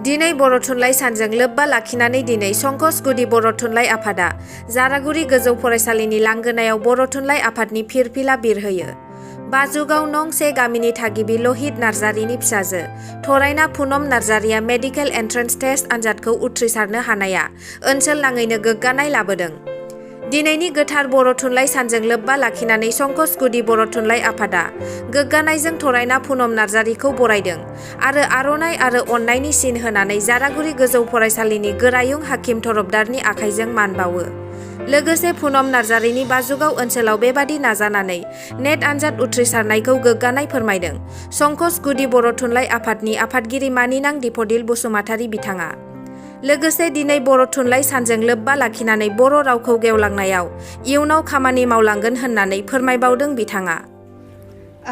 दिनै बर' थुनलाइ सानजों लोब्बा लाखिनानै दिनै संकस गुदि बर' थुनलाइ आफादा जारागुरि गोजौ फरायसालिनि लांगोनायाव बर' थुनलाइ आफादनि फिरफिला बिरहोयो। बाजुगाव नं 1 गामिनि थागिबि लहित नार्जारिनि फिसाजो थरायना पुनम नार्जारिया मेडिकेल एन्ट्रेन्स टेस्ट आनजादखौ उथ्रिसारनो हानाया ओनसोल नाङैनो गोग्गानाय लाबोदों। दिनैनि गोथार बर' थुनलाइ सानजों लोब्बा लाखिनानै संकस गुदि बर' थुनलाइ आफादा गोग्गानायजों थरायना पुनम नार्जारिखौ बरायदों आरो आर'नाइ आरो अननायनि सिन होनानै जारागुरि गोजौ फरायसालिनि गोरायुं हाकिम थरफदारनि आखाइजों मान बावो। लोगोसे पुनम नार्जारिनि बाजुगाव ओनसोलाव बेबादि नाजानानै नेट आनजाद उथ्रिसारनायखौ गोग्गानाय फोरमायदों संकस गुदि बर' थुनलाइ आफादनि आफादगिरि मानिनां दिपदिल बसुमतारी बिथाङा। लोगोसे दिनै बर' थुनलाइ सानजों लोब्बा लाखिनानै बर' रावखौ गेवलांनायाव इयुनाव खामानि मावलांगोन होननानै फोरमायबावदों बिथाङा।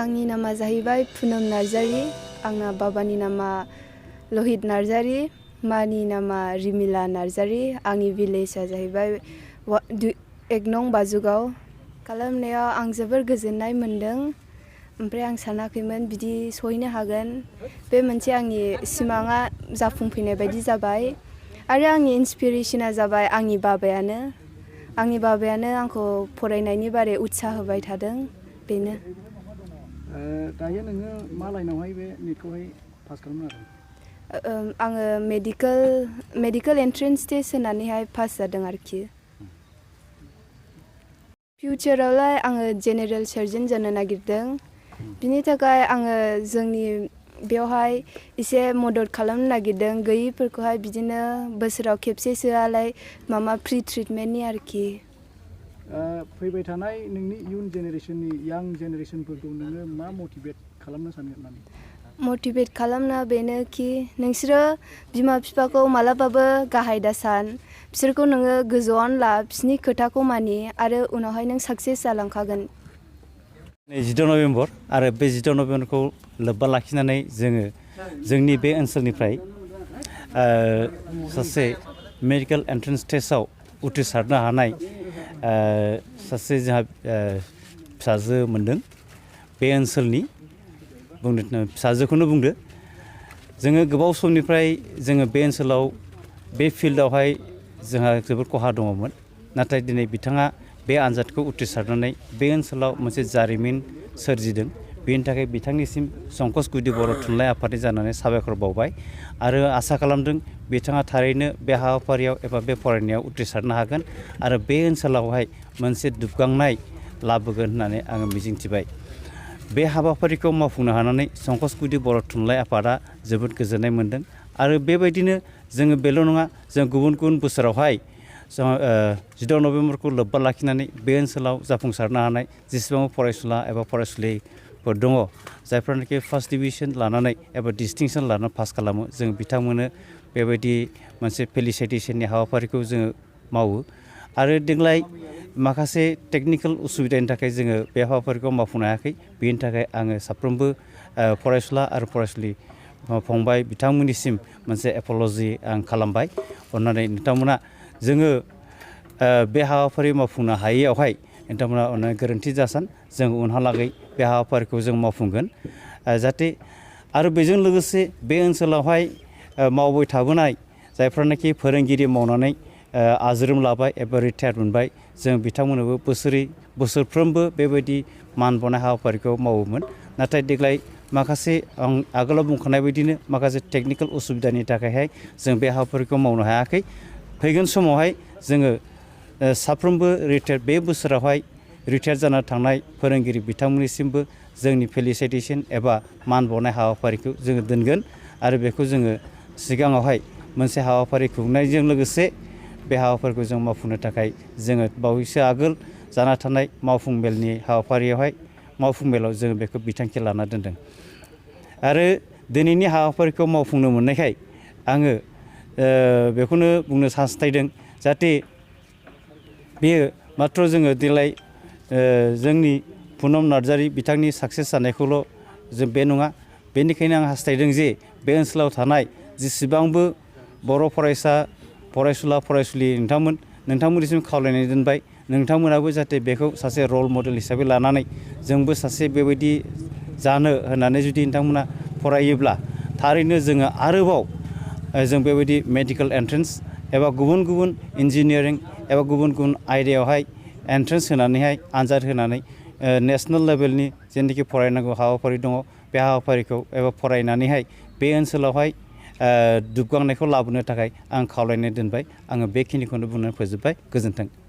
आंनि नामा जाहैबाय पुनम नार्जारि, आंना बाबानि नामा लहित नार्जारि, मानि नामा रिमिला नार्जारि, आंनि भिलेजआ जाहैबाय 1 नं बाजुगाव। खालामनायाव आं जोबोर गोजोननाय मोन्दों। ओमफ्राय आं सानाखैमोन बिदि सहैनो हागोन। बे मोनसे आंनि सिमाङा जाफुंफैनाय बायदि जाबाय आरो आंनि इन्सपिरेसना जाबाय आंनि बाबायानो। आंनि बाबायानो आंखौ फरायनायनि बारै उत्साह होबाय थादों, बेनो। दायो नोङो मा लाइनावहाय बे नेटखौहाय पास खालामनो हादों? आङो मेडिकेल एन्ट्रेन्स टेस्ट होनानैहाय पास जादों आरोखि। फिउचारावलाय आङो जेनेरेल सार्जन जानो नागिरदों। बिनि थाखाय आङो जोंनि बेवहाय एसे मदद खालामनो नागिरदों गैयिफोरखौहाय, बिदिनो बोसोराव खेबसेसोआलाय माबा फ्रि ट्रिटमेन्टनि आरोखि। फैबाय थानाय नोंनि इयुन जेनेरेसननि यां जेनेरेसनफोरखौ नोङो मा मटिभेट खालामनो सानो होननानै? मटिभेट खालामना बेनोखि नोंसोरो बिमा बिफाखौ मालाबाबो गाहाय दासान, बिसोरखौ नोङो गोजौआवनो ला, बिसोरनि खोथाखौ मानि आरो उनावहाय नों साक्सेस जालांखागोन। 16 नभेम्बर आरो बे 16 नभेम्बरखौ लोब्बा लाखिनानै जोङो जोंनि बे ओनसोलनिफ्राय सासे मेडिकेल एन्ट्रेन्स टेस्टआव उथ्रिसारनो हानाय सासे जोंहा फिसाजो मोनदों। बे ओनसोलनि फिसाजोखौनो बुंदो। जोङो गोबाव समनिफ्राय जोङो बे ओनसोलाव बे फिल्डआवहाय जोंहा जोबोद खहा दङमोन, नाथाय दिनै बिथाङा बे आनजादखौ उथ्रिसारनानै बे ओनसोलाव मोनसे जारिमिन सोरजिदों। बेनि थाखाय बिथांनिसिम संकस गुदि बर' थुनलाइ आफादनि जानानै साबायखर बावबाय आरो आसा खालामदों बिथाङा थारैनो बे हाबाफारियाव एबा बे फरायनायाव उथ्रिसारनो हागोन आरो बे ओनसोलावहाय मोनसे दुबगांनाय लाबोगोन होननानै आङो मिजिंथिबाय। बे हाबाफारिखौ मावफुंनो हानानै संकस गुदि बर' थुनलाइ आफादा जोबोद गोजोननाय मोन्दों आरो बेबायदिनो जोङो बेल' नङा, जों गुबुन गुबुन बोसोरावहाय 16 नभेम्बरखौ लोब्बा लाखिनानै बे ओनसोलाव जाफुंसारनो हानाय जेसेबां फरायसुला एबा फरायसुलिफोर दङ, जायफ्रानाखि फार्स्ट डिभिजन लानानै एबा डिस्टिंसन लानानै पास खालामो, जों बिथांमोननो बेबायदि मोनसे फेलिसिटेसननि हाबाफारिखौ जोङो मावो। आरो देग्लाय माखासे टेकनिकेल उसुबिदानि थाखाय जोङो बे हाबाफारिखौ मावफुंनो हायाखै। बेनि थाखाय आङो साफ्रोमबो फरायसुला आरो फरायसुलि फंबाय बिथांमोननिसिम मोनसे एप'ल'जि आं खालामबाय। अननानै नोंथांमोना जोङो बे हाबाफारि मावफुंनो हायैयावहाय नोंथांमोना अननानै गोरोन्थि जासान। जों उनहालागै बे हाबाफारिखौ जों मावफुंगोन जाहाथे आरो बेजों लोगोसे बे ओनसोलावहाय मावबाय थाबोनाय जायफ्रानाखि फोरोंगिरि मावनानै आज्रोम लाबाय एबा रिटायार मोनबाय, जों बिथांमोननोबो बोसोरफ्रोमबो बेबायदि मान बावनाय हाबाफारिखौ मावोमोन। नाथाय देग्लाय माखासे आं आगोलाव बुंखानाय बायदिनो माखासे टेकनिकेल उसुबिदानि थाखायहाय जों बे हाबाफारिखौ मावनो हायाखै। फैगोन समावहाय जोङो साफ्रोमबो बे बोसोरावहाय रिटायार जाना थांनाय फोरोंगिरि बिथांमोननिसिमबो जोंनि फेलिसिटेसन एबा मान बावनाय हाबाफारिखौ जोङो दोनगोन आरो बेखौ जोङो सिगाङावहाय मोनसे हाबाफारि खुंनायजों लोगोसे बे हाबाफारिखौ जों मावफुंनो थाखाय जोङो बावैसो आगोल जाना थानाय मावफुं मेलाव जोङो बेखौ बिथांखि लाना दोनदों। आरो दिनैनि हाबाफारिखौ मावफुंनो मोननायखाय आङो बेखौनो बुंनो हास्थायदों जाहाथे बेयो माथ्र जोङो देग्लाय जोंनि पुनम नार्जारि बिथांनि साक्सेस जानायखौल' जों बे नङा, बेनिखायनो आं हास्थायदों जे बे ओनसोलाव थानाय जेसेबांबो बर' फरायसुला फरायसुलि नोंथांमोननिसिम खावलायनाय दोनबाय, नोंथांमोनाबो जाहाथे बेखौ सासे रल मडेल हिसाबै लानानै जोंबो सासे बेबायदि जानो होननानै जुदि नोंथांमोना फरायोब्ला थारैनो जोङो आरोबाव जों बेबायदि मेडिकेल एन्ट्रेन्स एबा गुबुन गुबुन इन्जिनियारिं एबा गुबुन गुबुन आयदायावहाय एन्ट्रेन्स होनानैहाय आनजाद होनानै नेसनेल लेभेलनि जेनोखि फरायनांगौ हाबाफारि दङ बे हाबाफारिखौ एबा फरायनानैहाय बे ओनसोलावहाय दुबगांनायखौ लाबोनो थाखाय आं खावलायनाय दोनबाय आङो बेखिनिखौनो बुंनानै फोजोबबाय गोजोन्थों